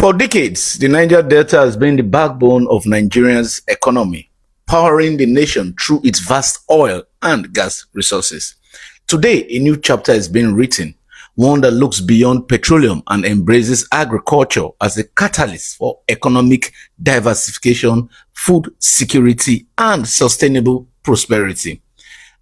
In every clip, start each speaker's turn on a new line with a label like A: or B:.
A: For decades, the Niger Delta has been the backbone of Nigeria's economy, powering the nation through its vast oil and gas resources. Today, a new chapter is being written, one that looks beyond petroleum and embraces agriculture as a catalyst for economic diversification, food security, and sustainable prosperity.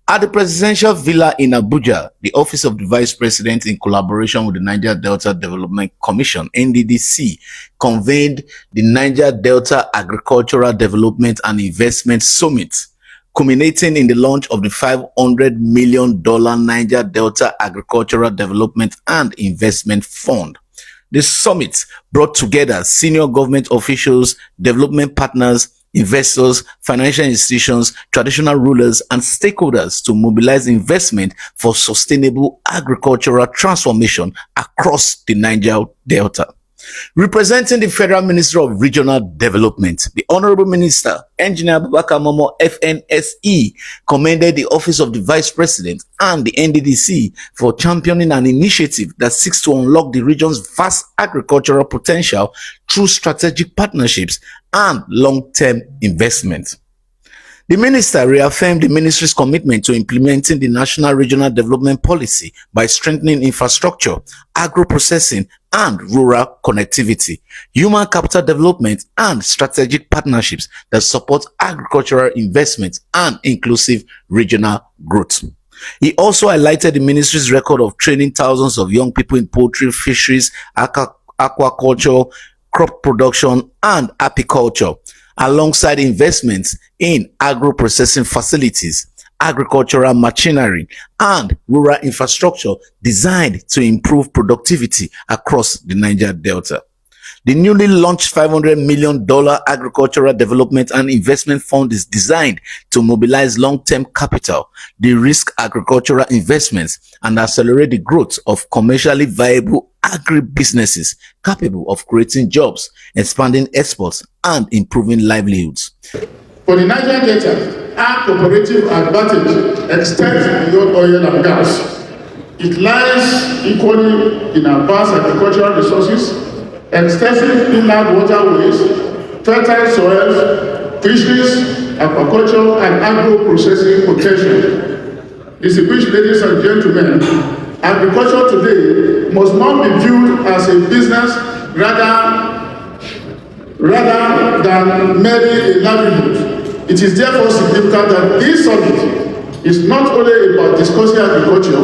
A: At the Presidential Villa in Abuja, the Office of the Vice President, in collaboration with the Niger Delta Development Commission, NDDC, convened the Niger Delta Agricultural Development and Investment Summit, culminating in the launch of the $500 million Niger Delta Agricultural Development and Investment Fund. The summit brought together senior government officials, development partners, investors, financial institutions, traditional rulers, and stakeholders to mobilize investment for sustainable agricultural transformation across the Niger Delta. Representing the Federal Ministry of Regional Development, the Honorable Minister, Engineer Abubakar Momoh, FNSE, commended the Office of the Vice President and the NDDC for championing an initiative that seeks to unlock the region's vast agricultural potential through strategic partnerships and long-term investment. The minister reaffirmed the ministry's commitment to implementing the National Regional Development Policy by strengthening infrastructure, agro-processing, and rural connectivity, human capital development, and strategic partnerships that support agricultural investment and inclusive regional growth. He also highlighted the ministry's record of training thousands of young people in poultry, fisheries, aquaculture, crop production, and apiculture, alongside investments in agro-processing facilities, agricultural machinery, and rural infrastructure designed to improve productivity across the Niger Delta. The newly launched $500 million Agricultural Development and Investment Fund is designed to mobilize long-term capital, de-risk agricultural investments, and accelerate the growth of commercially viable agribusinesses capable of creating jobs, expanding exports, and improving livelihoods.
B: For the Niger Delta, our cooperative advantage extends beyond oil and gas. It lies equally in our vast agricultural resources, extensive inland waterways, fertile soils, fisheries, aquaculture, and agro-processing potential. Distinguished ladies and gentlemen, agriculture today must not be viewed as a business rather than merely a livelihood. It is therefore significant that this summit is not only about discussing agriculture,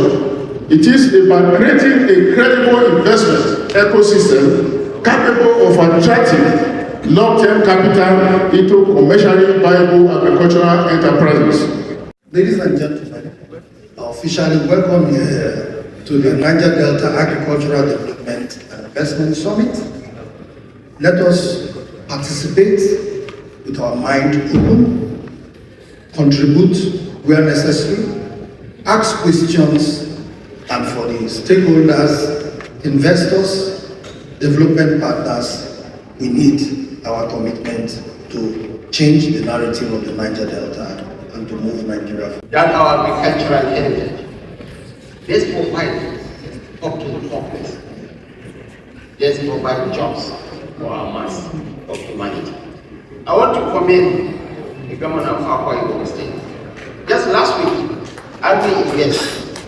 B: it is about creating a credible investment ecosystem capable of attracting long-term capital into commercially viable agricultural enterprises.
C: Ladies and gentlemen, I officially welcome you to the Niger Delta Agricultural Development and Investment Summit. Let us participate with our mind open, contribute where necessary, ask questions, and for the stakeholders, investors, development partners, we need our commitment to change the narrative of the Niger Delta and to move Nigeria forward.
D: That our agricultural heritage, let's provide up to the populace. Let's provide jobs for our mass of humanity. I want to commend the government of Akwa Ibom State. Just last week, Unveil,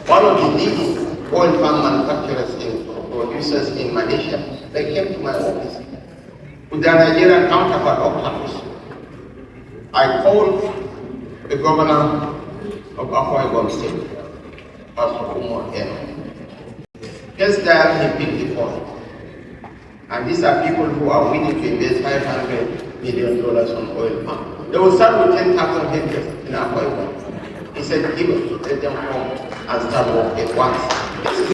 D: one of the leading oil palm manufacturers and producers in Malaysia, they came to my office with their Nigerian counterpart of campus. I called the governor of Akwa Ibom State, Pastor Momoh. Just there he picked the phone. And these are people who are willing to invest $500 million on oil palm. They will start with 10,000 hectares in Akwa Ibom. He said, give it, let them come and start work at once.